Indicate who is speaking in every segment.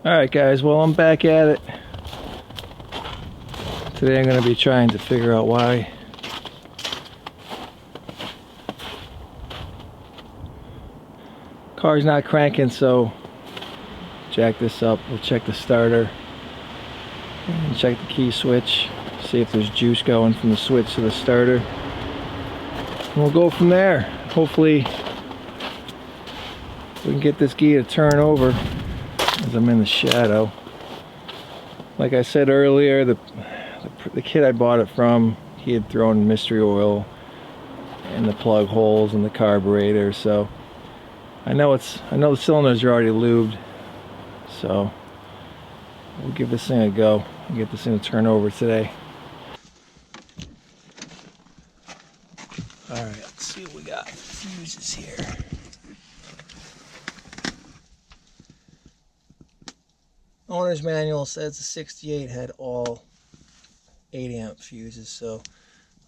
Speaker 1: Alright guys, well I'm back at it. Today I'm going to be trying to figure out why car's not cranking, so jack this up. We'll check the starter and check the key switch, see if there's juice going from the switch to the starter, and we'll go from there. Hopefully we can get this Ghia to turn over as I'm in the shadow. Like I said earlier, the kid I bought it from, he had thrown mystery oil in the plug holes in the carburetor, so I know the cylinders are already lubed, so we'll give this thing a go and get this thing to turn over today. Alright, let's see what we got. Fuses here. Owner's manual says the 68 had all 8 amp fuses, so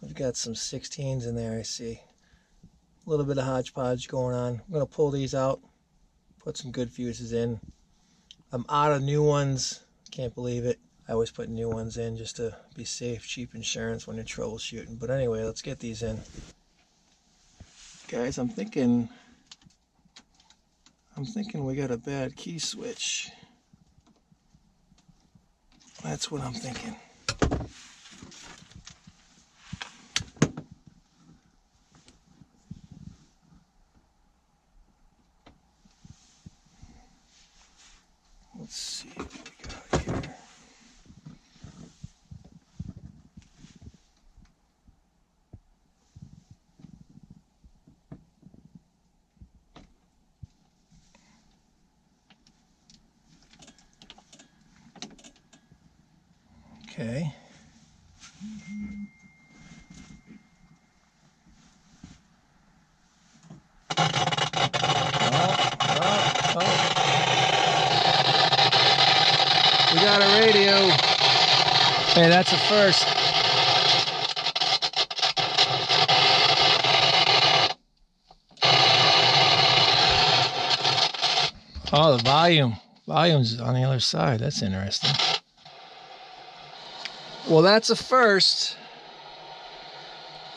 Speaker 1: we've got some 16s in there. I see a little bit of hodgepodge going on. I'm going to pull these out, put some good fuses in. I'm out of new ones. Can't believe it. I always put new ones in just to be safe, cheap insurance when you're troubleshooting. But anyway, let's get these in. Guys, I'm thinking we got a bad key switch. That's what I'm thinking. Let's see what we got here. Okay. We got a radio. Hey, that's a first. Oh, the volume's on the other side. That's interesting. Well, that's a first.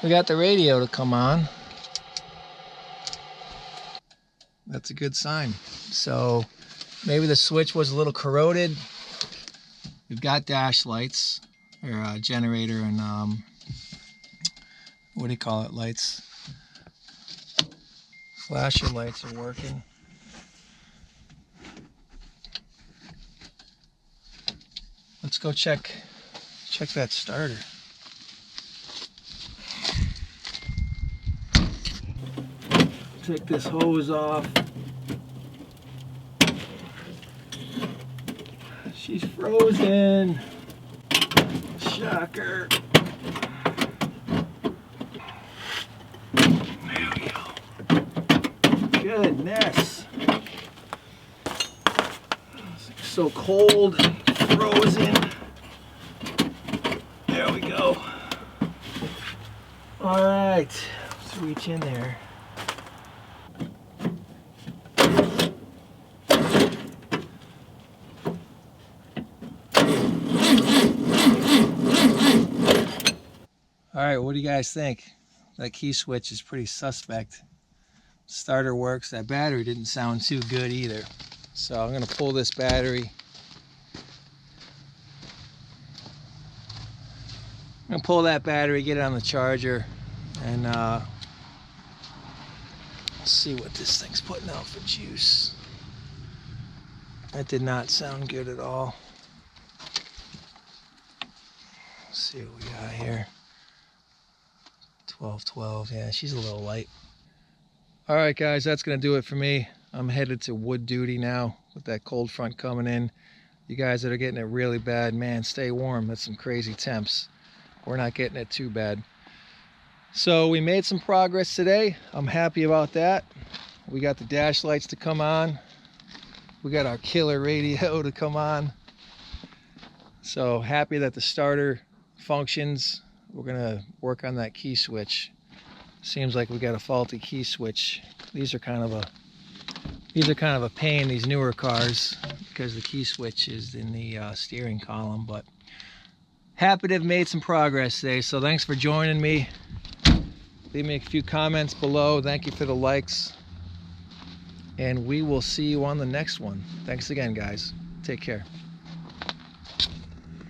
Speaker 1: We got the radio to come on. That's a good sign. So maybe the switch was a little corroded. We've got dash lights, or generator and what do you call it, lights. Flasher lights are working. Let's go check that starter. Take this hose off. She's frozen. Shocker. There we go. Goodness. It's so cold, frozen. There we go. All right, let's reach in there. All right, what do you guys think? That key switch is pretty suspect. Starter works. That battery didn't sound too good either. So I'm gonna pull this battery. I'm gonna pull that battery, get it on the charger, and see what this thing's putting out for juice. That did not sound good at all. Let's see what we got here. 1212, yeah, she's a little light. All right, guys, that's gonna do it for me. I'm headed to wood duty now with that cold front coming in. You guys that are getting it really bad, man, stay warm. That's some crazy temps. We're not getting it too bad. So we made some progress today. I'm happy about that. We got the dash lights to come on. We got our killer radio to come on. So happy that the starter functions. We're gonna work on that key switch. Seems like we got a faulty key switch. These are kind of a These are kind of a pain, these newer cars, because the key switch is in the steering column, but happy to have made some progress today. So thanks for joining me. Leave me a few comments below. Thank you for the likes. And we will see you on the next one. Thanks again, guys. Take care.